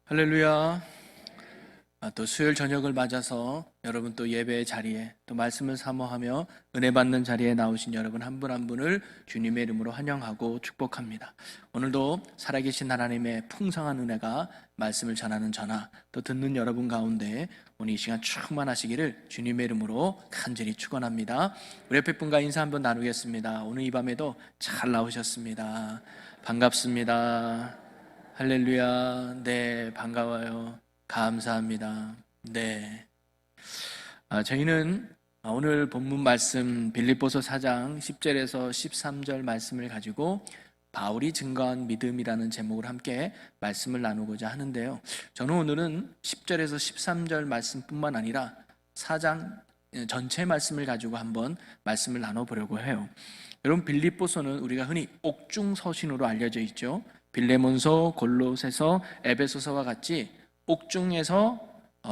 할렐루야. 또 수요일 저녁을 맞아서 여러분 또 예배의 자리에 또 말씀을 사모하며 은혜 받는 자리에 나오신 여러분 한 분 한 분을 주님의 이름으로 환영하고 축복합니다. 오늘도 살아계신 하나님의 풍성한 은혜가 말씀을 전하는 저나 또 듣는 여러분 가운데 오늘 이 시간 충만하시기를 주님의 이름으로 간절히 축원합니다. 우리 옆에 분과 인사 한번 나누겠습니다. 오늘 이 밤에도 잘 나오셨습니다. 반갑습니다. 할렐루야. 네, 반가워요. 감사합니다. 네. 저희는 오늘 본문 말씀 빌립보서 4장 10절에서 13절 말씀을 가지고 바울이 증거한 믿음이라는 제목을 함께 말씀을 나누고자 하는데요. 저는 오늘은 10절에서 13절 말씀뿐만 아니라 4장 전체 말씀을 가지고 한번 말씀을 나눠보려고 해요. 여러분, 빌립보서는 우리가 흔히 옥중서신으로 알려져 있죠. 빌레몬서, 골로새서, 에베소서와 같이 옥중에서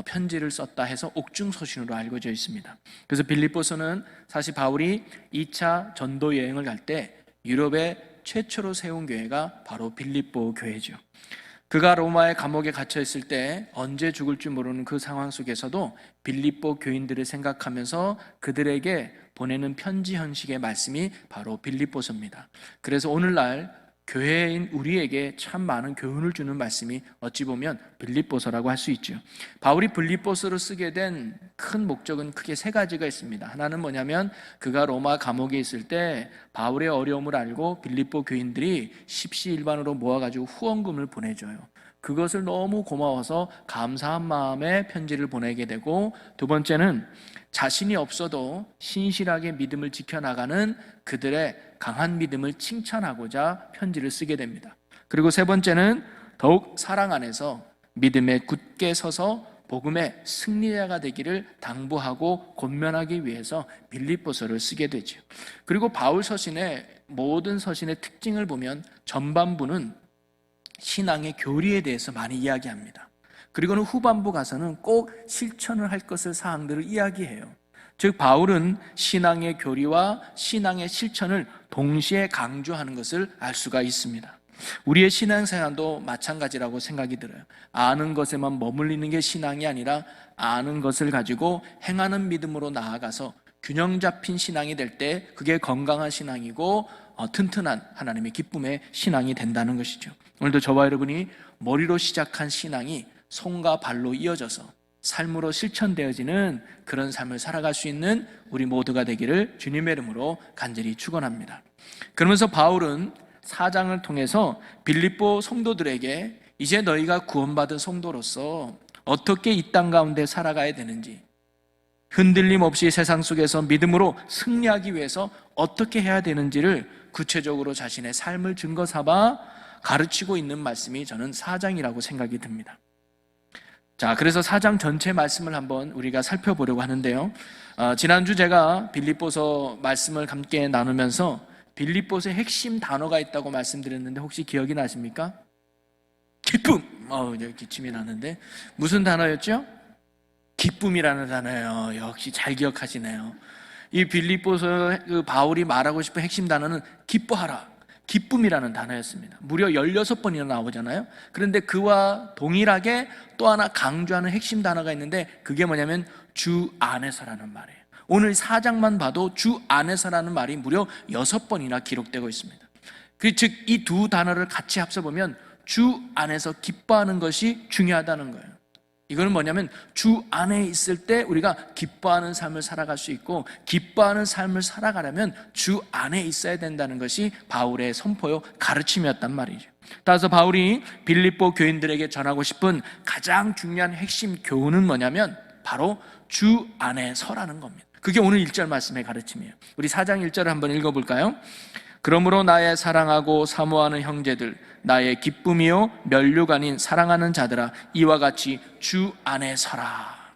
편지를 썼다 해서 옥중서신으로 알려져 있습니다. 그래서 빌립보서는 사실 바울이 2차 전도 여행을 갈 때 유럽에 최초로 세운 교회가 바로 빌립보 교회죠. 그가 로마의 감옥에 갇혀 있을 때 언제 죽을 줄 모르는 그 상황 속에서도 빌립보 교인들을 생각하면서 그들에게 보내는 편지 형식의 말씀이 바로 빌립보서입니다. 그래서 오늘날 교회인 우리에게 참 많은 교훈을 주는 말씀이 어찌 보면 빌립보서라고 할 수 있죠. 바울이 빌립보서를 쓰게 된 큰 목적은 크게 세 가지가 있습니다. 하나는 뭐냐면 그가 로마 감옥에 있을 때 바울의 어려움을 알고 빌립보 교인들이 십시일반으로 모아가지고 후원금을 보내줘요. 그것을 너무 고마워서 감사한 마음에 편지를 보내게 되고, 두 번째는 자신이 없어도 신실하게 믿음을 지켜나가는 그들의 강한 믿음을 칭찬하고자 편지를 쓰게 됩니다. 그리고 세 번째는 더욱 사랑 안에서 믿음에 굳게 서서 복음의 승리자가 되기를 당부하고 권면하기 위해서 빌립보서를 쓰게 되죠. 그리고 바울 서신의 모든 서신의 특징을 보면 전반부는 신앙의 교리에 대해서 많이 이야기합니다. 그리고는 후반부 가서는 꼭 실천을 할 것을 사항들을 이야기해요. 즉 바울은 신앙의 교리와 신앙의 실천을 동시에 강조하는 것을 알 수가 있습니다. 우리의 신앙생활도 마찬가지라고 생각이 들어요. 아는 것에만 머물리는 게 신앙이 아니라 아는 것을 가지고 행하는 믿음으로 나아가서 균형 잡힌 신앙이 될 때 그게 건강한 신앙이고 튼튼한 하나님의 기쁨의 신앙이 된다는 것이죠. 오늘도 저와 여러분이 머리로 시작한 신앙이 손과 발로 이어져서 삶으로 실천되어지는 그런 삶을 살아갈 수 있는 우리 모두가 되기를 주님의 이름으로 간절히 축원합니다. 그러면서 바울은 4장을 통해서 빌립보 성도들에게 이제 너희가 구원받은 성도로서 어떻게 이 땅 가운데 살아가야 되는지, 흔들림 없이 세상 속에서 믿음으로 승리하기 위해서 어떻게 해야 되는지를 구체적으로 자신의 삶을 증거 삼아 가르치고 있는 말씀이 저는 4장이라고 생각이 듭니다. 자, 그래서 4장 전체 말씀을 한번 우리가 살펴보려고 하는데요. 지난주 제가 빌립보서 말씀을 함께 나누면서 빌립보서의 핵심 단어가 있다고 말씀드렸는데 혹시 기억이 나십니까? 기쁨! 기침이 나는데 무슨 단어였죠? 기쁨이라는 단어예요. 역시 잘 기억하시네요. 이 빌립보서 바울이 말하고 싶은 핵심 단어는 기뻐하라, 기쁨이라는 단어였습니다. 무려 16번이나 나오잖아요. 그런데 그와 동일하게 또 하나 강조하는 핵심 단어가 있는데 그게 뭐냐면 주 안에서라는 말이에요. 오늘 4장만 봐도 주 안에서라는 말이 무려 6번이나 기록되고 있습니다. 즉 이 두 단어를 같이 합쳐보면 주 안에서 기뻐하는 것이 중요하다는 거예요. 이거는 뭐냐면 주 안에 있을 때 우리가 기뻐하는 삶을 살아갈 수 있고, 기뻐하는 삶을 살아가려면 주 안에 있어야 된다는 것이 바울의 선포요 가르침이었단 말이죠. 따라서 바울이 빌립보 교인들에게 전하고 싶은 가장 중요한 핵심 교훈은 뭐냐면 바로 주 안에 서라는 겁니다. 그게 오늘 1절 말씀의 가르침이에요. 우리 4장 1절을 한번 읽어볼까요? 그러므로 나의 사랑하고 사모하는 형제들, 나의 기쁨이요 면류가 아닌 사랑하는 자들아, 이와 같이 주 안에 서라.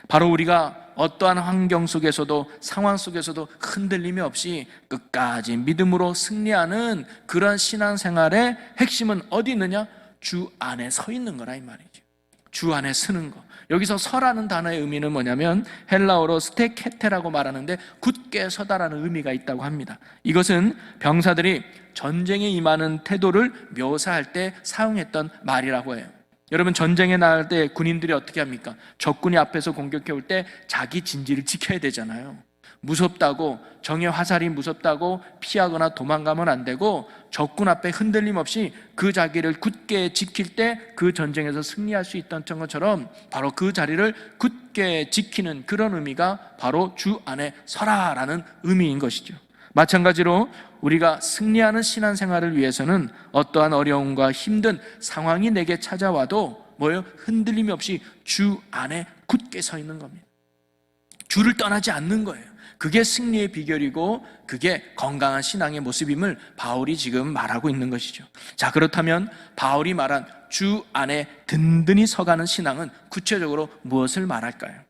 바로 우리가 어떠한 환경 속에서도 상황 속에서도 흔들림이 없이 끝까지 믿음으로 승리하는 그런 신앙생활의 핵심은 어디 있느냐? 주 안에 서 있는 거라 이 말이죠. 주 안에 서는 거. 여기서 서라는 단어의 의미는 뭐냐면 헬라어로 스테케테라고 말하는데 굳게 서다라는 의미가 있다고 합니다. 이것은 병사들이 전쟁에 임하는 태도를 묘사할 때 사용했던 말이라고 해요. 여러분, 전쟁에 나갈 때 군인들이 어떻게 합니까? 적군이 앞에서 공격해 올 때 자기 진지를 지켜야 되잖아요. 무섭다고, 적의 화살이 무섭다고 피하거나 도망가면 안 되고, 적군 앞에 흔들림 없이 그 자기를 굳게 지킬 때 그 전쟁에서 승리할 수 있던 것처럼 바로 그 자리를 굳게 지키는 그런 의미가 바로 주 안에 서라라는 의미인 것이죠. 마찬가지로 우리가 승리하는 신앙생활을 위해서는 어떠한 어려움과 힘든 상황이 내게 찾아와도 흔들림이 없이 주 안에 굳게 서 있는 겁니다. 주를 떠나지 않는 거예요. 그게 승리의 비결이고 그게 건강한 신앙의 모습임을 바울이 지금 말하고 있는 것이죠. 자, 그렇다면 바울이 말한 주 안에 든든히 서가는 신앙은 구체적으로 무엇을 말할까요?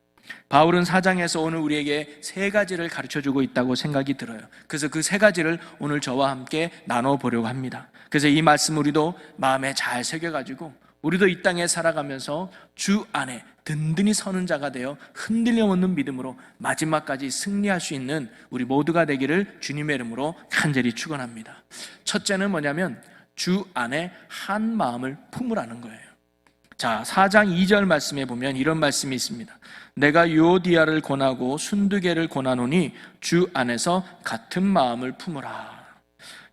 바울은 4장에서 오늘 우리에게 3가지를 가르쳐주고 있다고 생각이 들어요. 그래서 그 3가지를 오늘 저와 함께 나눠보려고 합니다. 그래서 이 말씀 우리도 마음에 잘 새겨가지고 우리도 이 땅에 살아가면서 주 안에 든든히 서는 자가 되어 흔들림 없는 믿음으로 마지막까지 승리할 수 있는 우리 모두가 되기를 주님의 이름으로 간절히 축원합니다. 첫째는 뭐냐면 주 안에 한 마음을 품으라는 거예요. 자, 4장 2절 말씀에 보면 이런 말씀이 있습니다. 내가 유오디아를 권하고 순두개를 권하노니 주 안에서 같은 마음을 품으라.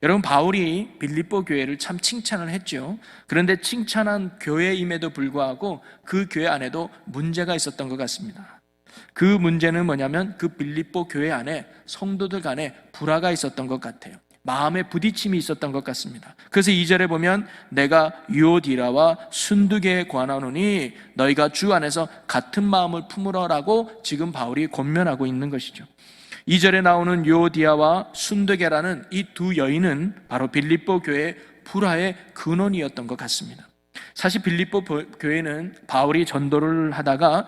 여러분, 바울이 빌립보 교회를 참 칭찬을 했죠. 그런데 칭찬한 교회임에도 불구하고 그 교회 안에도 문제가 있었던 것 같습니다. 그 문제는 뭐냐면 그 빌립보 교회 안에 성도들 간에 불화가 있었던 것 같아요. 마음의 부딪힘이 있었던 것 같습니다. 그래서 2절에 보면 내가 유오디라와 순두개에 관하노니 너희가 주 안에서 같은 마음을 품으라라고 지금 바울이 권면하고 있는 것이죠. 2절에 나오는 유오디아와 순두개라는 이 두 여인은 바로 빌립보 교회의 불화의 근원이었던 것 같습니다. 사실 빌립보 교회는 바울이 전도를 하다가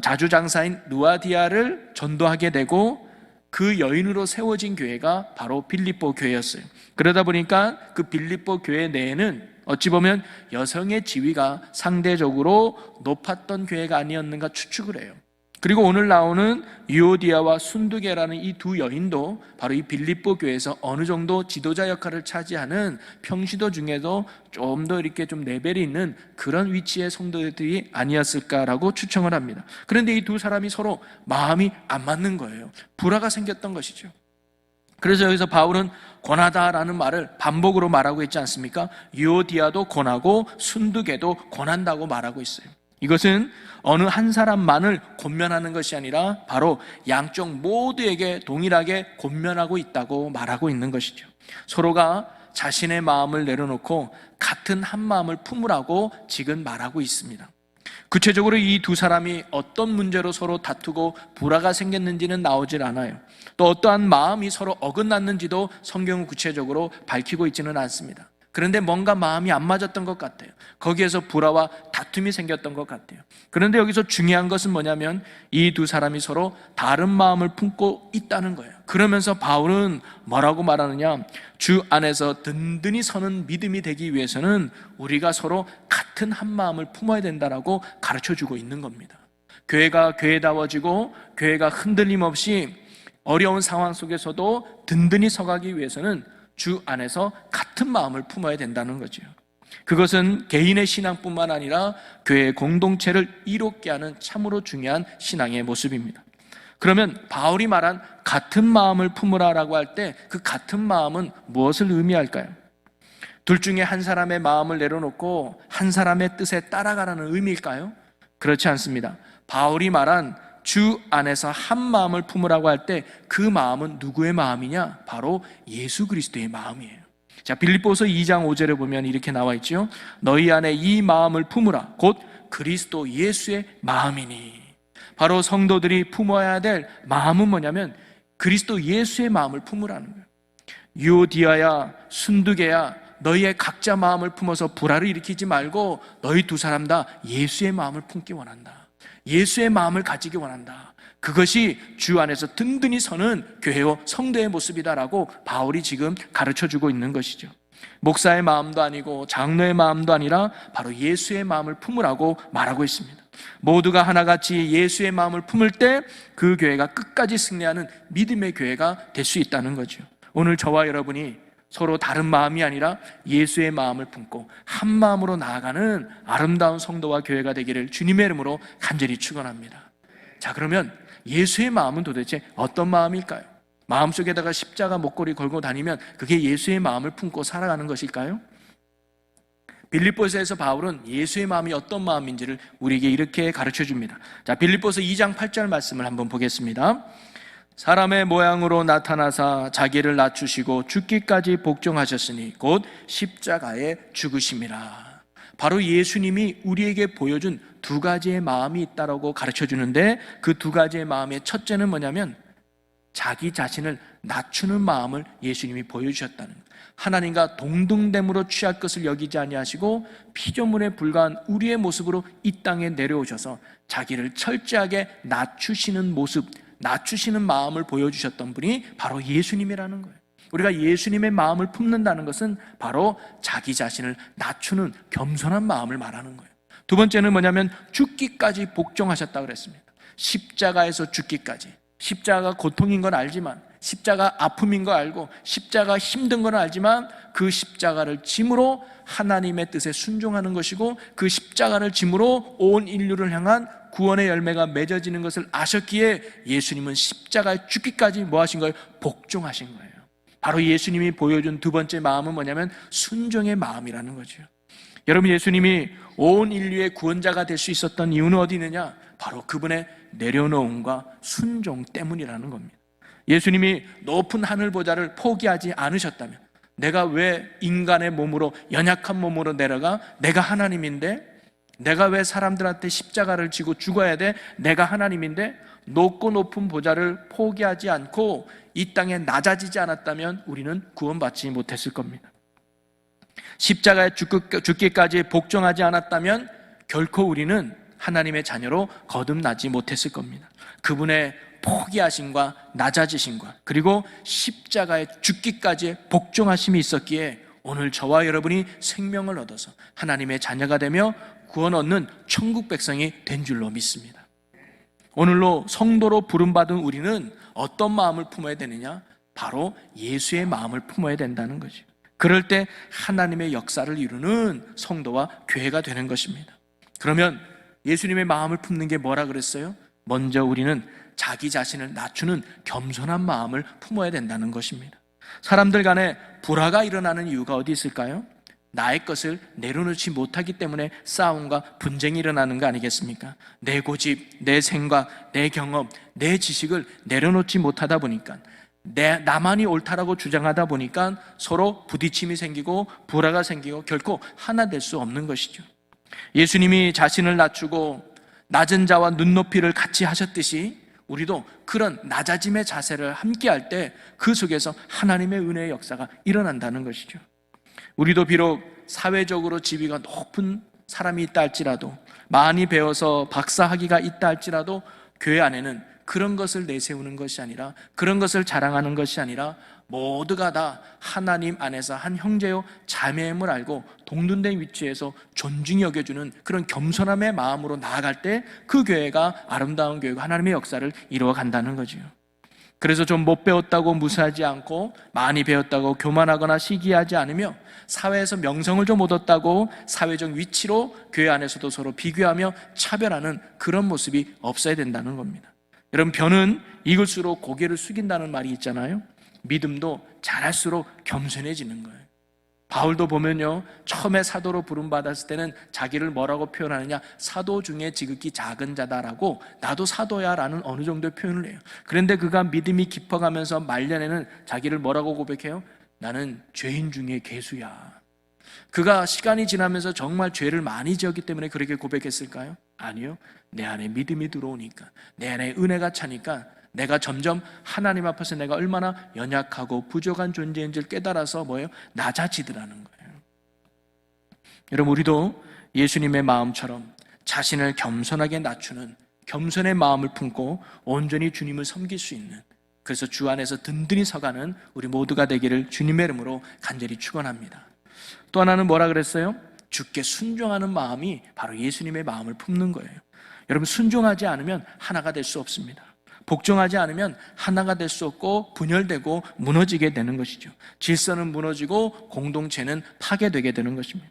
자주장사인 누아디아를 전도하게 되고 그 여인으로 세워진 교회가 바로 빌립보 교회였어요. 그러다 보니까 그 빌립보 교회 내에는 어찌 보면 여성의 지위가 상대적으로 높았던 교회가 아니었는가 추측을 해요. 그리고 오늘 나오는 유오디아와 순두개라는 이 두 여인도 바로 이 빌립보 교회에서 어느 정도 지도자 역할을 차지하는 평신도 중에도 좀 더 이렇게 좀 레벨이 있는 그런 위치의 성도들이 아니었을까라고 추정을 합니다. 그런데 이 두 사람이 서로 마음이 안 맞는 거예요. 불화가 생겼던 것이죠. 그래서 여기서 바울은 권하다라는 말을 반복으로 말하고 있지 않습니까? 유오디아도 권하고 순두개도 권한다고 말하고 있어요. 이것은 어느 한 사람만을 권면하는 것이 아니라 바로 양쪽 모두에게 동일하게 권면하고 있다고 말하고 있는 것이죠. 서로가 자신의 마음을 내려놓고 같은 한 마음을 품으라고 지금 말하고 있습니다. 구체적으로 이 두 사람이 어떤 문제로 서로 다투고 불화가 생겼는지는 나오질 않아요. 또 어떠한 마음이 서로 어긋났는지도 성경은 구체적으로 밝히고 있지는 않습니다. 그런데 뭔가 마음이 안 맞았던 것 같아요. 거기에서 불화와 다툼이 생겼던 것 같아요. 그런데 여기서 중요한 것은 뭐냐면 이 두 사람이 서로 다른 마음을 품고 있다는 거예요. 그러면서 바울은 뭐라고 말하느냐? 주 안에서 든든히 서는 믿음이 되기 위해서는 우리가 서로 같은 한 마음을 품어야 된다라고 가르쳐주고 있는 겁니다. 교회가 교회다워지고 교회가 흔들림 없이 어려운 상황 속에서도 든든히 서가기 위해서는 주 안에서 같은 마음을 품어야 된다는 거죠. 그것은 개인의 신앙뿐만 아니라 교회의 공동체를 이롭게 하는 참으로 중요한 신앙의 모습입니다. 그러면 바울이 말한 같은 마음을 품으라라고 할 때 그 같은 마음은 무엇을 의미할까요? 둘 중에 한 사람의 마음을 내려놓고 한 사람의 뜻에 따라가라는 의미일까요? 그렇지 않습니다. 바울이 말한 주 안에서 한 마음을 품으라고 할 때 그 마음은 누구의 마음이냐? 바로 예수 그리스도의 마음이에요. 자, 빌립보서 2장 5절에 보면 이렇게 나와 있죠. 너희 안에 이 마음을 품으라. 곧 그리스도 예수의 마음이니. 바로 성도들이 품어야 될 마음은 뭐냐면 그리스도 예수의 마음을 품으라는 거예요. 유오디아야 순두개야 너희의 각자 마음을 품어서 불화를 일으키지 말고 너희 두 사람 다 예수의 마음을 품기 원한다. 예수의 마음을 가지기 원한다. 그것이 주 안에서 든든히 서는 교회와 성도의 모습이다라고 바울이 지금 가르쳐주고 있는 것이죠. 목사의 마음도 아니고 장로의 마음도 아니라 바로 예수의 마음을 품으라고 말하고 있습니다. 모두가 하나같이 예수의 마음을 품을 때 그 교회가 끝까지 승리하는 믿음의 교회가 될 수 있다는 거죠. 오늘 저와 여러분이 서로 다른 마음이 아니라 예수의 마음을 품고 한 마음으로 나아가는 아름다운 성도와 교회가 되기를 주님의 이름으로 간절히 축원합니다. 자, 그러면 예수의 마음은 도대체 어떤 마음일까요? 마음속에다가 십자가 목걸이 걸고 다니면 그게 예수의 마음을 품고 살아가는 것일까요? 빌립보서에서 바울은 예수의 마음이 어떤 마음인지를 우리에게 이렇게 가르쳐 줍니다. 자, 빌립보서 2장 8절 말씀을 한번 보겠습니다. 사람의 모양으로 나타나사 자기를 낮추시고 죽기까지 복종하셨으니 곧 십자가에 죽으심이라. 바로 예수님이 우리에게 보여준 두 가지의 마음이 있다라고 가르쳐 주는데, 그 두 가지의 마음의 첫째는 뭐냐면 자기 자신을 낮추는 마음을 예수님이 보여주셨다는 거예요. 하나님과 동등됨으로 취할 것을 여기지 아니하시고 피조물에 불과한 우리의 모습으로 이 땅에 내려오셔서 자기를 철저하게 낮추시는 모습, 낮추시는 마음을 보여주셨던 분이 바로 예수님이라는 거예요. 우리가 예수님의 마음을 품는다는 것은 바로 자기 자신을 낮추는 겸손한 마음을 말하는 거예요. 두 번째는 뭐냐면 죽기까지 복종하셨다고 그랬습니다. 십자가에서 죽기까지. 십자가가 고통인 건 알지만, 십자가 아픔인 거 알고, 십자가 힘든 건 알지만 그 십자가를 짐으로 하나님의 뜻에 순종하는 것이고, 그 십자가를 짐으로 온 인류를 향한 구원의 열매가 맺어지는 것을 아셨기에 예수님은 십자가에 죽기까지 뭐 하신 거예요? 복종하신 거예요. 바로 예수님이 보여준 두 번째 마음은 뭐냐면 순종의 마음이라는 거죠. 여러분, 예수님이 온 인류의 구원자가 될 수 있었던 이유는 어디 있느냐? 바로 그분의 내려놓음과 순종 때문이라는 겁니다. 예수님이 높은 하늘 보좌를 포기하지 않으셨다면, 내가 왜 인간의 몸으로, 연약한 몸으로 내려가? 내가 하나님인데, 내가 왜 사람들한테 십자가를 지고 죽어야 돼? 내가 하나님인데, 높고 높은 보좌를 포기하지 않고 이 땅에 낮아지지 않았다면 우리는 구원받지 못했을 겁니다. 십자가에 죽기까지 복종하지 않았다면 결코 우리는 하나님의 자녀로 거듭나지 못했을 겁니다. 그분의 포기하심과 낮아지심과 그리고 십자가에 죽기까지 복종하심이 있었기에 오늘 저와 여러분이 생명을 얻어서 하나님의 자녀가 되며 구원 얻는 천국 백성이 된 줄로 믿습니다. 오늘로 성도로 부름받은 우리는 어떤 마음을 품어야 되느냐? 바로 예수의 마음을 품어야 된다는 거죠. 그럴 때 하나님의 역사를 이루는 성도와 교회가 되는 것입니다. 그러면 예수님의 마음을 품는 게 뭐라 그랬어요? 먼저 우리는 자기 자신을 낮추는 겸손한 마음을 품어야 된다는 것입니다. 사람들 간에 불화가 일어나는 이유가 어디 있을까요? 나의 것을 내려놓지 못하기 때문에 싸움과 분쟁이 일어나는 거 아니겠습니까? 내 고집, 내 생각, 내 경험, 내 지식을 내려놓지 못하다 보니까, 나만이 옳다라고 주장하다 보니까 서로 부딪힘이 생기고 불화가 생기고 결코 하나 될 수 없는 것이죠. 예수님이 자신을 낮추고 낮은 자와 눈높이를 같이 하셨듯이 우리도 그런 낮아짐의 자세를 함께 할 때 그 속에서 하나님의 은혜의 역사가 일어난다는 것이죠. 우리도 비록 사회적으로 지위가 높은 사람이 있다 할지라도, 많이 배워서 박사학위가 있다 할지라도 교회 안에는 그런 것을 내세우는 것이 아니라, 그런 것을 자랑하는 것이 아니라 모두가 다 하나님 안에서 한 형제요 자매임을 알고 동등된 위치에서 존중히 여겨주는 그런 겸손함의 마음으로 나아갈 때 그 교회가 아름다운 교회가 하나님의 역사를 이루어 간다는 거죠. 그래서 좀 못 배웠다고 무시하지 않고, 많이 배웠다고 교만하거나 시기하지 않으며, 사회에서 명성을 좀 얻었다고 사회적 위치로 교회 안에서도 서로 비교하며 차별하는 그런 모습이 없어야 된다는 겁니다. 여러분, 변은 익을수록 고개를 숙인다는 말이 있잖아요. 믿음도 자랄수록 겸손해지는 거예요. 바울도 보면요, 처음에 사도로 부름받았을 때는 자기를 뭐라고 표현하느냐? 사도 중에 지극히 작은 자다라고, 나도 사도야 라는 어느 정도의 표현을 해요. 그런데 그가 믿음이 깊어가면서 말년에는 자기를 뭐라고 고백해요? 나는 죄인 중에 괴수야. 그가 시간이 지나면서 정말 죄를 많이 지었기 때문에 그렇게 고백했을까요? 아니요. 내 안에 믿음이 들어오니까, 내 안에 은혜가 차니까 내가 점점 하나님 앞에서 내가 얼마나 연약하고 부족한 존재인지를 깨달아서 뭐예요? 낮아지더라는 거예요. 여러분, 우리도 예수님의 마음처럼 자신을 겸손하게 낮추는 겸손의 마음을 품고 온전히 주님을 섬길 수 있는, 그래서 주 안에서 든든히 서가는 우리 모두가 되기를 주님의 이름으로 간절히 축원합니다. 또 하나는 뭐라 그랬어요? 주께 순종하는 마음이 바로 예수님의 마음을 품는 거예요. 여러분, 순종하지 않으면 하나가 될 수 없습니다. 복종하지 않으면 하나가 될 수 없고 분열되고 무너지게 되는 것이죠. 질서는 무너지고 공동체는 파괴되게 되는 것입니다.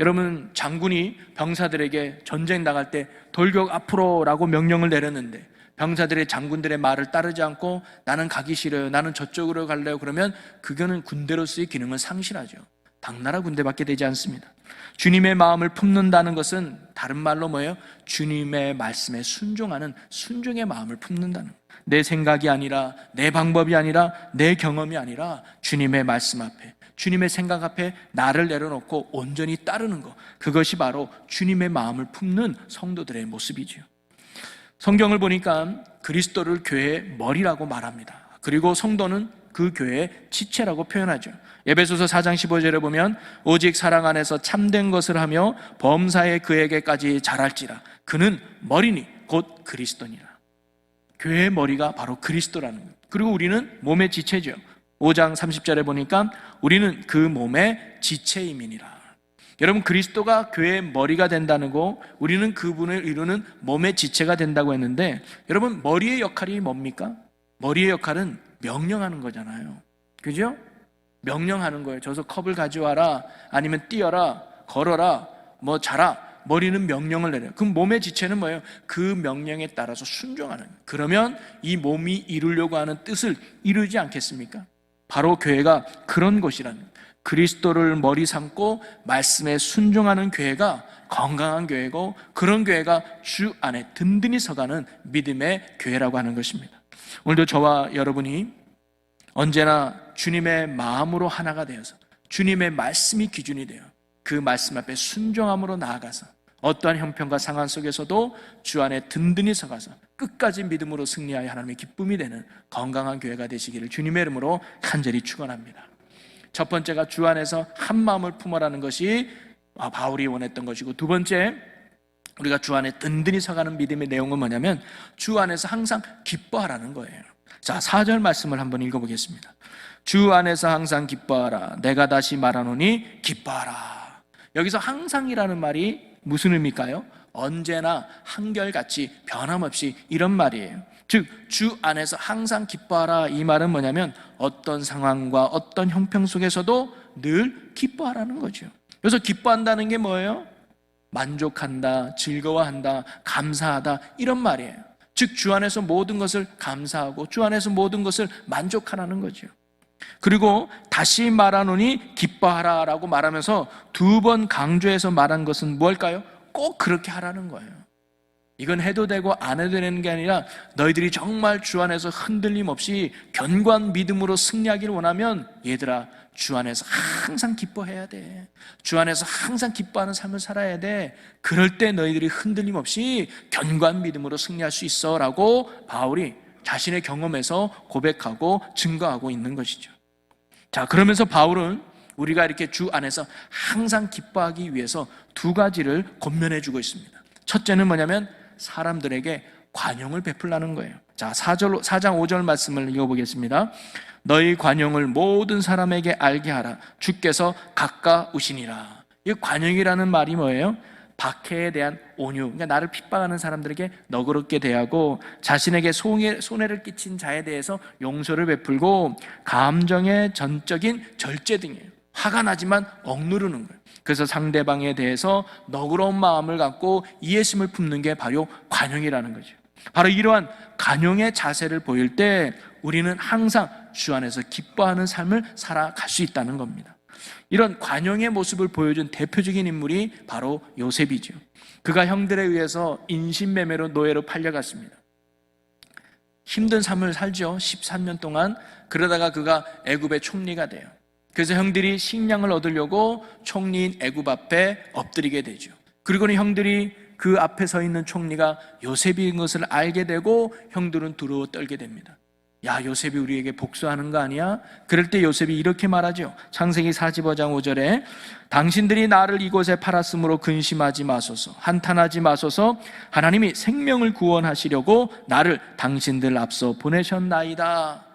여러분, 장군이 병사들에게 전쟁 나갈 때 돌격 앞으로라고 명령을 내렸는데 병사들의 장군들의 말을 따르지 않고 나는 가기 싫어요, 나는 저쪽으로 갈래요, 그러면 그거는 군대로서의 기능을 상실하죠. 당나라 군대밖에 되지 않습니다. 주님의 마음을 품는다는 것은 다른 말로 뭐예요? 주님의 말씀에 순종하는 순종의 마음을 품는다는 거예요. 내 생각이 아니라, 내 방법이 아니라, 내 경험이 아니라 주님의 말씀 앞에, 주님의 생각 앞에 나를 내려놓고 온전히 따르는 것, 그것이 바로 주님의 마음을 품는 성도들의 모습이죠. 성경을 보니까 그리스도를 교회의 머리라고 말합니다. 그리고 성도는 그 교회의 지체라고 표현하죠. 에베소서 4장 15절에 보면 오직 사랑 안에서 참된 것을 하며 범사에 그에게까지 자랄지라 그는 머리니 곧 그리스도니라. 교회의 머리가 바로 그리스도라는 거예요. 그리고 우리는 몸의 지체죠. 5장 30절에 보니까 우리는 그 몸의 지체임이니라. 여러분, 그리스도가 교회의 머리가 된다는 거, 우리는 그분을 이루는 몸의 지체가 된다고 했는데, 여러분, 머리의 역할이 뭡니까? 머리의 역할은 명령하는 거잖아요. 그죠? 명령하는 거예요. 저서 컵을 가져와라, 아니면 뛰어라, 걸어라, 뭐 자라. 머리는 명령을 내려요. 그럼 몸의 지체는 뭐예요? 그 명령에 따라서 순종하는 거예요. 그러면 이 몸이 이루려고 하는 뜻을 이루지 않겠습니까? 바로 교회가 그런 곳이라는 거예요. 그리스도를 머리 삼고 말씀에 순종하는 교회가 건강한 교회고, 그런 교회가 주 안에 든든히 서가는 믿음의 교회라고 하는 것입니다. 오늘도 저와 여러분이 언제나 주님의 마음으로 하나가 되어서 주님의 말씀이 기준이 되어 그 말씀 앞에 순종함으로 나아가서 어떠한 형편과 상황 속에서도 주 안에 든든히 서가서 끝까지 믿음으로 승리하여 하나님의 기쁨이 되는 건강한 교회가 되시기를 주님의 이름으로 간절히 축원합니다. 첫 번째가 주 안에서 한 마음을 품어라는 것이 바울이 원했던 것이고, 두 번째, 우리가 주 안에 든든히 서가는 믿음의 내용은 뭐냐면 주 안에서 항상 기뻐하라는 거예요. 자, 4절 말씀을 한번 읽어보겠습니다. 주 안에서 항상 기뻐하라. 내가 다시 말하노니 기뻐하라. 여기서 항상이라는 말이 무슨 의미일까요? 언제나 한결같이 변함없이 이런 말이에요. 즉, 주 안에서 항상 기뻐하라, 이 말은 뭐냐면 어떤 상황과 어떤 형편 속에서도 늘 기뻐하라는 거죠. 그래서 기뻐한다는 게 뭐예요? 만족한다, 즐거워한다, 감사하다, 이런 말이에요. 즉, 주 안에서 모든 것을 감사하고 주 안에서 모든 것을 만족하라는 거죠. 그리고 다시 말하노니 기뻐하라 라고 말하면서 두 번 강조해서 말한 것은 뭘까요? 꼭 그렇게 하라는 거예요. 이건 해도 되고 안 해도 되는 게 아니라 너희들이 정말 주 안에서 흔들림 없이 견고한 믿음으로 승리하기를 원하면, 얘들아, 주 안에서 항상 기뻐해야 돼. 주 안에서 항상 기뻐하는 삶을 살아야 돼. 그럴 때 너희들이 흔들림 없이 견고한 믿음으로 승리할 수 있어 라고 바울이 자신의 경험에서 고백하고 증거하고 있는 것이죠. 자, 그러면서 바울은 우리가 이렇게 주 안에서 항상 기뻐하기 위해서 두 가지를 권면해 주고 있습니다. 첫째는 뭐냐면 사람들에게 관용을 베풀라는 거예요. 자, 4장 5절 말씀을 읽어보겠습니다. 너희 관용을 모든 사람에게 알게 하라. 주께서 가까우시니라. 이 관용이라는 말이 뭐예요? 박해에 대한 온유, 그러니까 나를 핍박하는 사람들에게 너그럽게 대하고, 자신에게 손해를 끼친 자에 대해서 용서를 베풀고, 감정의 전적인 절제 등이에요. 화가 나지만 억누르는 거예요. 그래서 상대방에 대해서 너그러운 마음을 갖고 이해심을 품는 게 바로 관용이라는 거죠. 바로 이러한 관용의 자세를 보일 때 우리는 항상 주 안에서 기뻐하는 삶을 살아갈 수 있다는 겁니다. 이런 관용의 모습을 보여준 대표적인 인물이 바로 요셉이죠. 그가 형들에 의해서 인신매매로 노예로 팔려갔습니다. 힘든 삶을 살죠. 13년 동안. 그러다가 그가 애굽의 총리가 돼요. 그래서 형들이 식량을 얻으려고 총리인 애굽 앞에 엎드리게 되죠. 그리고는 형들이 그 앞에 서 있는 총리가 요셉인 것을 알게 되고 형들은 두려워 떨게 됩니다. 야, 요셉이 우리에게 복수하는 거 아니야? 그럴 때 요셉이 이렇게 말하죠. 창세기 45장 5절에 당신들이 나를 이곳에 팔았으므로 근심하지 마소서, 한탄하지 마소서. 하나님이 생명을 구원하시려고 나를 당신들 앞서 보내셨나이다.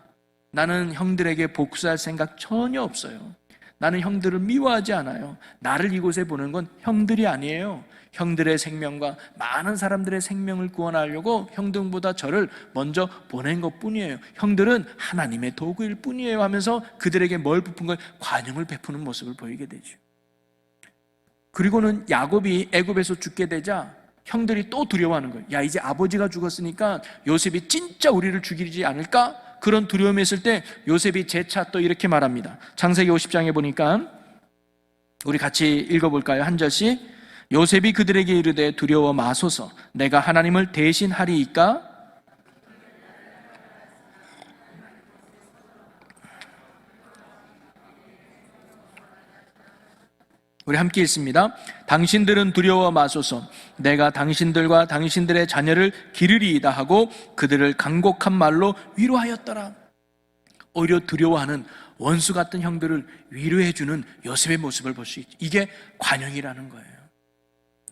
나는 형들에게 복수할 생각 전혀 없어요. 나는 형들을 미워하지 않아요. 나를 이곳에 보낸 건 형들이 아니에요. 형들의 생명과 많은 사람들의 생명을 구원하려고 형들보다 저를 먼저 보낸 것뿐이에요. 형들은 하나님의 도구일 뿐이에요 하면서 그들에게 뭘 베푼 거예요? 관용을 베푸는 모습을 보이게 되죠. 그리고는 야곱이 애굽에서 죽게 되자 형들이 또 두려워하는 거예요. 야, 이제 아버지가 죽었으니까 요셉이 진짜 우리를 죽이지 않을까? 그런 두려움이 있을 때 요셉이 재차 또 이렇게 말합니다. 창세기 50장에 보니까 우리 같이 읽어볼까요? 한 절씩. 요셉이 그들에게 이르되 두려워 마소서, 내가 하나님을 대신하리이까? 우리 함께 읽습니다. 당신들은 두려워 마소서, 내가 당신들과 당신들의 자녀를 기르리이다 하고 그들을 간곡한 말로 위로하였더라. 오히려 두려워하는 원수 같은 형들을 위로해주는 요셉의 모습을 볼 수 있죠. 이게 관용이라는 거예요.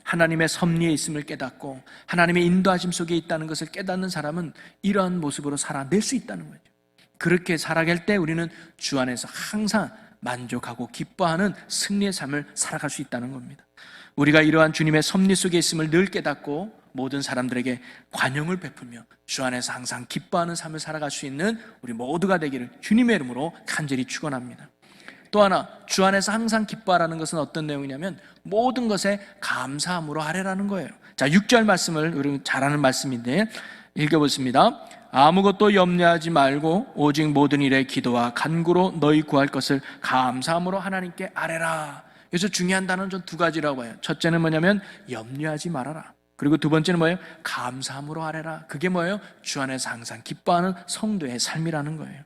하나님의 섭리에 있음을 깨닫고 하나님의 인도하심 속에 있다는 것을 깨닫는 사람은 이러한 모습으로 살아낼 수 있다는 거죠. 그렇게 살아갈 때 우리는 주 안에서 항상 만족하고 기뻐하는 승리의 삶을 살아갈 수 있다는 겁니다. 우리가 이러한 주님의 섭리 속에 있음을 늘 깨닫고 모든 사람들에게 관용을 베풀며 주 안에서 항상 기뻐하는 삶을 살아갈 수 있는 우리 모두가 되기를 주님의 이름으로 간절히 축원합니다. 또 하나, 주 안에서 항상 기뻐하라는 것은 어떤 내용이냐면 모든 것에 감사함으로 하래라는 거예요. 자, 6절 말씀을 우리 잘 아는 말씀인데 읽어보겠습니다. 아무것도 염려하지 말고 오직 모든 일에 기도와 간구로 너희 구할 것을 감사함으로 하나님께 아뢰라. 여기서 중요한 단어는 좀 두 가지라고 해요. 첫째는 뭐냐면 염려하지 말아라. 그리고 두 번째는 뭐예요? 감사함으로 아뢰라. 그게 뭐예요? 주 안에서 항상 기뻐하는 성도의 삶이라는 거예요.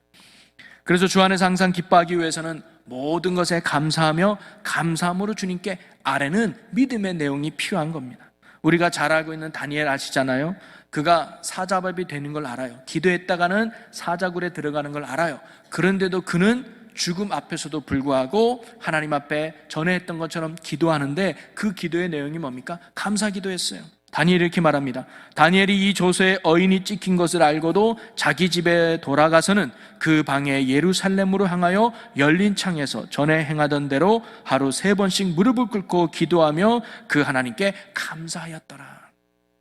그래서 주 안에서 항상 기뻐하기 위해서는 모든 것에 감사하며 감사함으로 주님께 아뢰는 믿음의 내용이 필요한 겁니다. 우리가 잘 알고 있는 다니엘 아시잖아요. 그가 사자밥이 되는 걸 알아요. 기도했다가는 사자굴에 들어가는 걸 알아요. 그런데도 그는 죽음 앞에서도 불구하고 하나님 앞에 전에 했던 것처럼 기도하는데 그 기도의 내용이 뭡니까? 감사 기도했어요. 다니엘이 이렇게 말합니다. 다니엘이 이 조서에 어인이 찍힌 것을 알고도 자기 집에 돌아가서는 그 방에 예루살렘으로 향하여 열린 창에서 전에 행하던 대로 하루 3번씩 무릎을 꿇고 기도하며 그 하나님께 감사하였더라.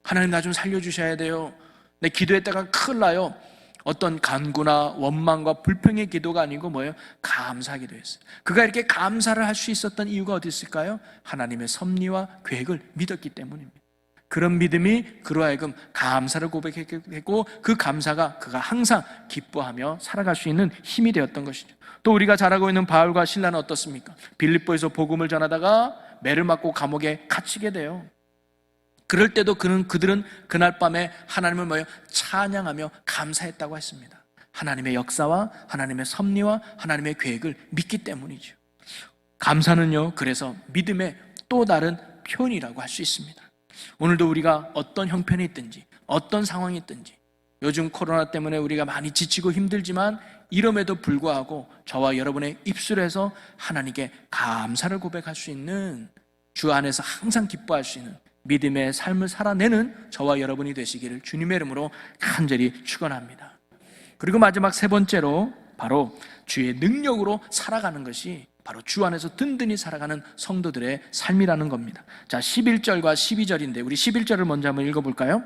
하나님, 나 좀 살려주셔야 돼요. 내 기도했다가 큰일 나요. 어떤 간구나 원망과 불평의 기도가 아니고 뭐예요? 감사 기도였어요. 그가 이렇게 감사를 할 수 있었던 이유가 어디 있을까요? 하나님의 섭리와 계획을 믿었기 때문입니다. 그런 믿음이 그로 하여금 감사를 고백했고 그 감사가 그가 항상 기뻐하며 살아갈 수 있는 힘이 되었던 것이죠. 또 우리가 잘 알고 있는 바울과 실라는 어떻습니까? 빌립보에서 복음을 전하다가 매를 맞고 감옥에 갇히게 돼요. 그럴 때도 그들은 그날 밤에 하나님을 뭐예요? 찬양하며 감사했다고 했습니다. 하나님의 역사와 하나님의 섭리와 하나님의 계획을 믿기 때문이죠. 감사는요, 그래서 믿음의 또 다른 표현이라고 할 수 있습니다. 오늘도 우리가 어떤 형편이 있든지 어떤 상황이 있든지 요즘 코로나 때문에 우리가 많이 지치고 힘들지만 이럼에도 불구하고 저와 여러분의 입술에서 하나님께 감사를 고백할 수 있는, 주 안에서 항상 기뻐할 수 있는 믿음의 삶을 살아내는 저와 여러분이 되시기를 주님의 이름으로 간절히 축원합니다. 그리고 마지막 세 번째로 바로 주의 능력으로 살아가는 것이 바로 주 안에서 든든히 살아가는 성도들의 삶이라는 겁니다. 자, 11절과 12절인데 우리 11절을 먼저 한번 읽어볼까요?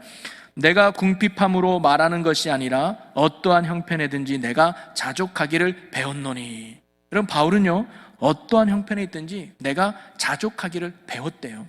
내가 궁핍함으로 말하는 것이 아니라 어떠한 형편에든지 내가 자족하기를 배웠노니. 여러분, 바울은요 어떠한 형편에 있든지 내가 자족하기를 배웠대요.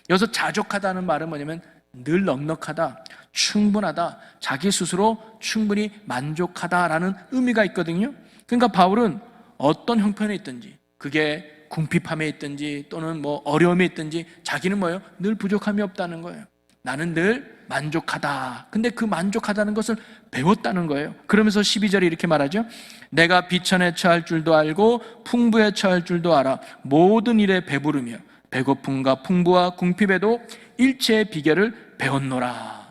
여기서 자족하다는 말은 뭐냐면 늘 넉넉하다, 충분하다, 자기 스스로 충분히 만족하다라는 의미가 있거든요. 그러니까 바울은 어떤 형편에 있든지, 그게 궁핍함에 있든지 또는 뭐 어려움에 있든지 자기는 뭐예요? 늘 부족함이 없다는 거예요. 나는 늘 만족하다. 근데 그 만족하다는 것을 배웠다는 거예요. 그러면서 12절에 이렇게 말하죠. 내가 비천에 처할 줄도 알고 풍부에 처할 줄도 알아. 모든 일에 배부르며 배고픔과 풍부와 궁핍에도 일체의 비결을 배웠노라.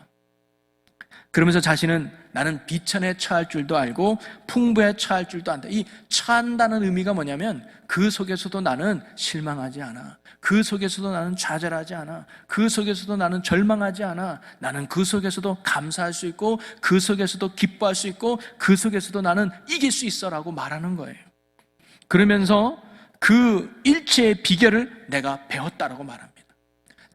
그러면서 자신은 나는 비천에 처할 줄도 알고 풍부에 처할 줄도 안다. 이 처한다는 의미가 뭐냐면 그 속에서도 나는 실망하지 않아. 그 속에서도 나는 좌절하지 않아. 그 속에서도 나는 절망하지 않아. 나는 그 속에서도 감사할 수 있고 그 속에서도 기뻐할 수 있고 그 속에서도 나는 이길 수 있어라고 말하는 거예요. 그러면서 그 일체의 비결을 내가 배웠다라고 말합니다.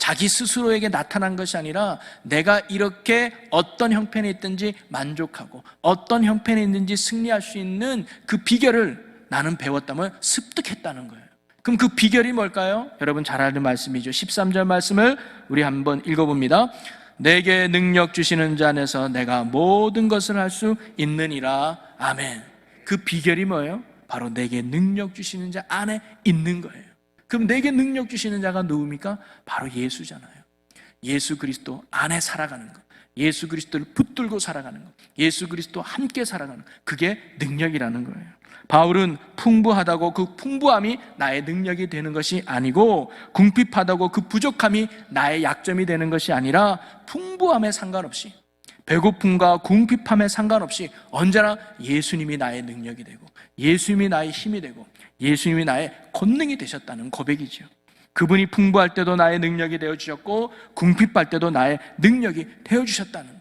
자기 스스로에게 나타난 것이 아니라 내가 이렇게 어떤 형편에 있든지 만족하고 어떤 형편에 있는지 승리할 수 있는 그 비결을 나는 배웠다면 습득했다는 거예요. 그럼 그 비결이 뭘까요? 여러분 잘 아는 말씀이죠. 13절 말씀을 우리 한번 읽어봅니다. 내게 능력 주시는 자 안에서 내가 모든 것을 할 수 있느니라. 아멘. 그 비결이 뭐예요? 바로 내게 능력 주시는 자 안에 있는 거예요. 그럼 내게 능력 주시는 자가 누굽니까? 바로 예수잖아요. 예수 그리스도 안에 살아가는 것, 예수 그리스도를 붙들고 살아가는 것, 예수 그리스도와 함께 살아가는 것, 그게 능력이라는 거예요. 바울은 풍부하다고 그 풍부함이 나의 능력이 되는 것이 아니고, 궁핍하다고 그 부족함이 나의 약점이 되는 것이 아니라, 풍부함에 상관없이, 배고픔과 궁핍함에 상관없이 언제나 예수님이 나의 능력이 되고, 예수님이 나의 힘이 되고, 예수님이 나의 권능이 되셨다는 고백이죠. 그분이 풍부할 때도 나의 능력이 되어주셨고, 궁핍할 때도 나의 능력이 되어주셨다는 거예요.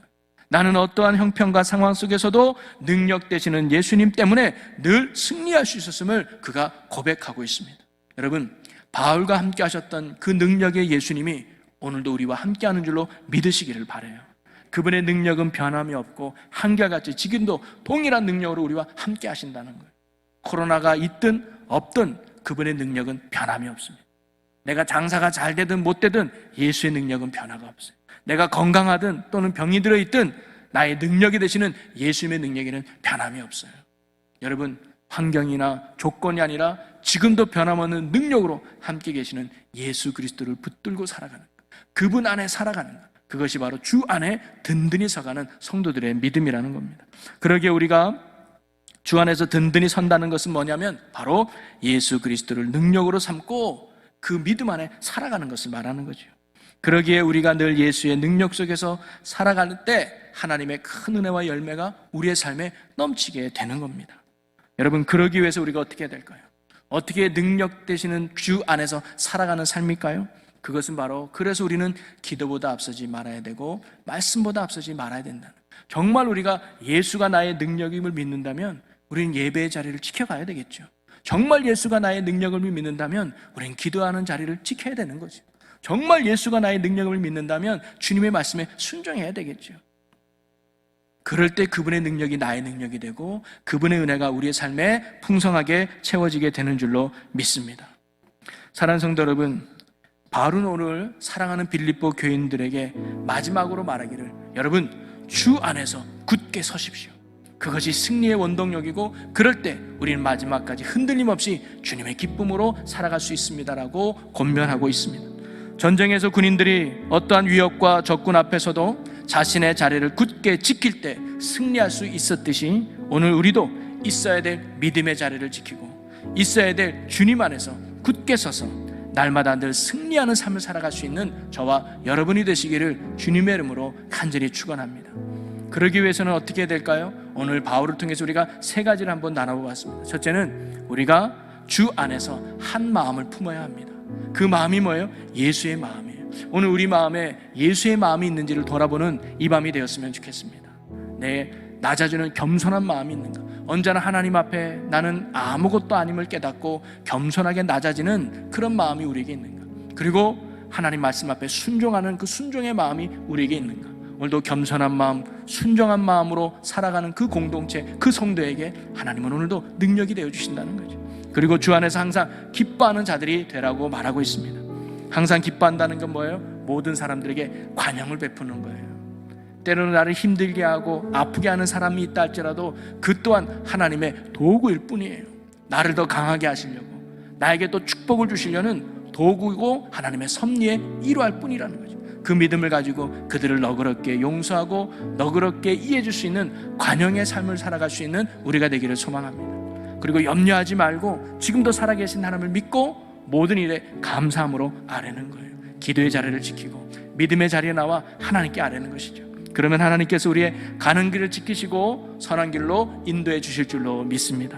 나는 어떠한 형편과 상황 속에서도 능력 되시는 예수님 때문에 늘 승리할 수 있었음을 그가 고백하고 있습니다. 여러분, 바울과 함께 하셨던 그 능력의 예수님이 오늘도 우리와 함께 하는 줄로 믿으시기를 바라요. 그분의 능력은 변함이 없고 한결같이 지금도 동일한 능력으로 우리와 함께 하신다는 거예요. 코로나가 있든 없든 그분의 능력은 변함이 없습니다. 내가 장사가 잘 되든 못 되든 예수의 능력은 변화가 없어요. 내가 건강하든 또는 병이 들어있든 나의 능력이 되시는 예수님의 능력에는 변함이 없어요. 여러분, 환경이나 조건이 아니라 지금도 변함없는 능력으로 함께 계시는 예수 그리스도를 붙들고 살아가는 것, 그분 안에 살아가는 것, 그것이 바로 주 안에 든든히 서가는 성도들의 믿음이라는 겁니다. 그러기에 우리가 주 안에서 든든히 선다는 것은 뭐냐면 바로 예수 그리스도를 능력으로 삼고 그 믿음 안에 살아가는 것을 말하는 거죠. 그러기에 우리가 늘 예수의 능력 속에서 살아갈 때 하나님의 큰 은혜와 열매가 우리의 삶에 넘치게 되는 겁니다. 여러분, 그러기 위해서 우리가 어떻게 해야 될까요? 어떻게 능력 되시는 주 안에서 살아가는 삶일까요? 그것은 바로, 그래서 우리는 기도보다 앞서지 말아야 되고 말씀보다 앞서지 말아야 된다. 정말 우리가 예수가 나의 능력임을 믿는다면 우리는 예배의 자리를 지켜가야 되겠죠. 정말 예수가 나의 능력을 믿는다면 우리는 기도하는 자리를 지켜야 되는 거죠. 정말 예수가 나의 능력을 믿는다면 주님의 말씀에 순종해야 되겠죠. 그럴 때 그분의 능력이 나의 능력이 되고 그분의 은혜가 우리의 삶에 풍성하게 채워지게 되는 줄로 믿습니다. 사랑하는 성도 여러분, 바울은 오늘 사랑하는 빌립보 교인들에게 마지막으로 말하기를, 여러분, 주 안에서 굳게 서십시오. 그것이 승리의 원동력이고 그럴 때 우리는 마지막까지 흔들림 없이 주님의 기쁨으로 살아갈 수 있습니다라고 권면하고 있습니다. 전쟁에서 군인들이 어떠한 위협과 적군 앞에서도 자신의 자리를 굳게 지킬 때 승리할 수 있었듯이 오늘 우리도 있어야 될 믿음의 자리를 지키고 있어야 될 주님 안에서 굳게 서서 날마다 늘 승리하는 삶을 살아갈 수 있는 저와 여러분이 되시기를 주님의 이름으로 간절히 축원합니다. 그러기 위해서는 어떻게 해야 될까요? 오늘 바울을 통해서 우리가 세 가지를 한번 나눠보았습니다. 첫째는 우리가 주 안에서 한 마음을 품어야 합니다. 그 마음이 뭐예요? 예수의 마음이에요. 오늘 우리 마음에 예수의 마음이 있는지를 돌아보는 이 밤이 되었으면 좋겠습니다. 내 낮아지는 겸손한 마음이 있는가? 언제나 하나님 앞에 나는 아무것도 아님을 깨닫고 겸손하게 낮아지는 그런 마음이 우리에게 있는가? 그리고 하나님 말씀 앞에 순종하는 그 순종의 마음이 우리에게 있는가? 오늘도 겸손한 마음, 순종한 마음으로 살아가는 그 공동체, 그 성도에게 하나님은 오늘도 능력이 되어주신다는 거죠. 그리고 주 안에서 항상 기뻐하는 자들이 되라고 말하고 있습니다. 항상 기뻐한다는 건 뭐예요? 모든 사람들에게 관용을 베푸는 거예요. 때로는 나를 힘들게 하고 아프게 하는 사람이 있다 할지라도 그 또한 하나님의 도구일 뿐이에요. 나를 더 강하게 하시려고, 나에게 또 축복을 주시려는 도구이고 하나님의 섭리에 이루할 뿐이라는 거죠. 그 믿음을 가지고 그들을 너그럽게 용서하고 너그럽게 이해해줄 수 있는 관용의 삶을 살아갈 수 있는 우리가 되기를 소망합니다. 그리고 염려하지 말고 지금도 살아계신 하나님을 믿고 모든 일에 감사함으로 아뢰는 거예요. 기도의 자리를 지키고 믿음의 자리에 나와 하나님께 아뢰는 것이죠. 그러면 하나님께서 우리의 가는 길을 지키시고 선한 길로 인도해 주실 줄로 믿습니다.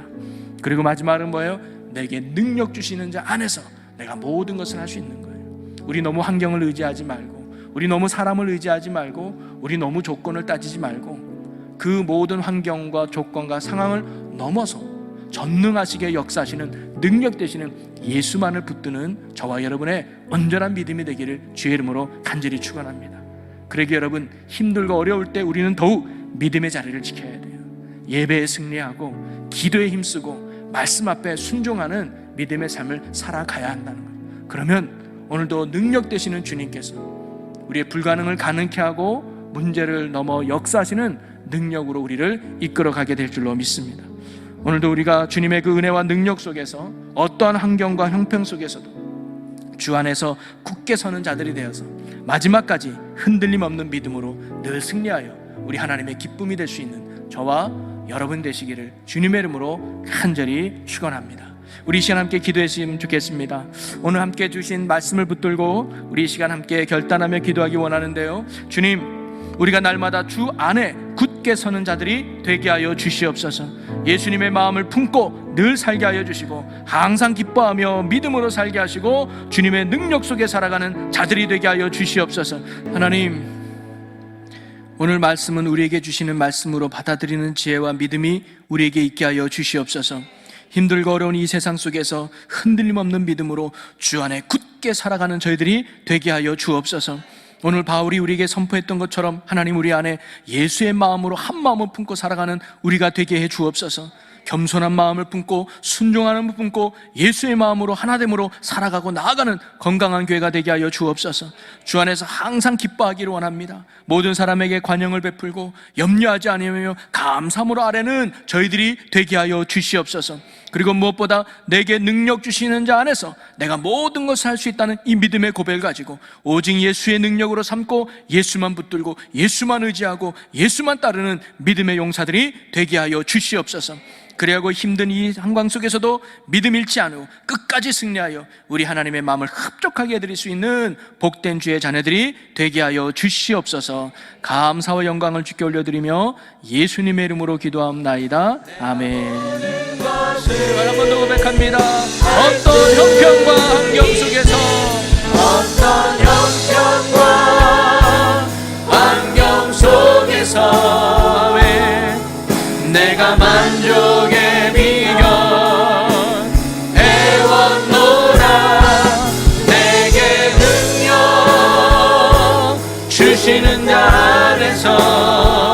그리고 마지막은 뭐예요? 내게 능력 주시는 자 안에서 내가 모든 것을 할 수 있는 거예요. 우리 너무 환경을 의지하지 말고, 우리 너무 사람을 의지하지 말고, 우리 너무 조건을 따지지 말고, 그 모든 환경과 조건과 상황을 넘어서 전능하시게 역사하시는 능력 되시는 예수만을 붙드는 저와 여러분의 온전한 믿음이 되기를 주의 이름으로 간절히 축원합니다. 그러기에 여러분, 힘들고 어려울 때 우리는 더욱 믿음의 자리를 지켜야 돼요. 예배에 승리하고 기도에 힘쓰고 말씀 앞에 순종하는 믿음의 삶을 살아가야 한다는 거예요. 그러면 오늘도 능력 되시는 주님께서 우리의 불가능을 가능케 하고 문제를 넘어 역사하시는 능력으로 우리를 이끌어가게 될 줄로 믿습니다. 오늘도 우리가 주님의 그 은혜와 능력 속에서 어떠한 환경과 형편 속에서도 주 안에서 굳게 서는 자들이 되어서 마지막까지 흔들림 없는 믿음으로 늘 승리하여 우리 하나님의 기쁨이 될 수 있는 저와 여러분 되시기를 주님의 이름으로 간절히 축원합니다. 우리 이 시간 함께 기도했으면 좋겠습니다. 오늘 함께 주신 말씀을 붙들고 우리 이 시간 함께 결단하며 기도하기 원하는데요, 주님, 우리가 날마다 주 안에 굳게 서는 자들이 되게 하여 주시옵소서. 예수님의 마음을 품고 늘 살게 하여 주시고 항상 기뻐하며 믿음으로 살게 하시고 주님의 능력 속에 살아가는 자들이 되게 하여 주시옵소서. 하나님, 오늘 말씀은 우리에게 주시는 말씀으로 받아들이는 지혜와 믿음이 우리에게 있게 하여 주시옵소서. 힘들고 어려운 이 세상 속에서 흔들림 없는 믿음으로 주 안에 굳게 살아가는 저희들이 되게 하여 주옵소서. 오늘 바울이 우리에게 선포했던 것처럼 하나님, 우리 안에 예수의 마음으로 한 마음을 품고 살아가는 우리가 되게 해 주옵소서. 겸손한 마음을 품고 순종하는 마음을 품고 예수의 마음으로 하나됨으로 살아가고 나아가는 건강한 교회가 되게 하여 주옵소서. 주 안에서 항상 기뻐하기를 원합니다. 모든 사람에게 관용을 베풀고 염려하지 아니하며 감사함으로 아뢰는 저희들이 되게 하여 주시옵소서. 그리고 무엇보다 내게 능력 주시는 자 안에서 내가 모든 것을 할 수 있다는 이 믿음의 고백을 가지고 오직 예수의 능력으로 삼고 예수만 붙들고 예수만 의지하고 예수만 따르는 믿음의 용사들이 되게 하여 주시옵소서. 그리하고 힘든 이 한광 속에서도 믿음 잃지 않고 끝까지 승리하여 우리 하나님의 마음을 흡족하게 해드릴 수 있는 복된 주의 자녀들이 되게 하여 주시옵소서. 감사와 영광을 주께 올려드리며 예수님의 이름으로 기도하옵나이다. 아멘. 한 번 더 고백합니다. 어떤 형편과 환경 속에서 내가 만족의 비결 배웠노라. 내게 능력 주시는 자 안에서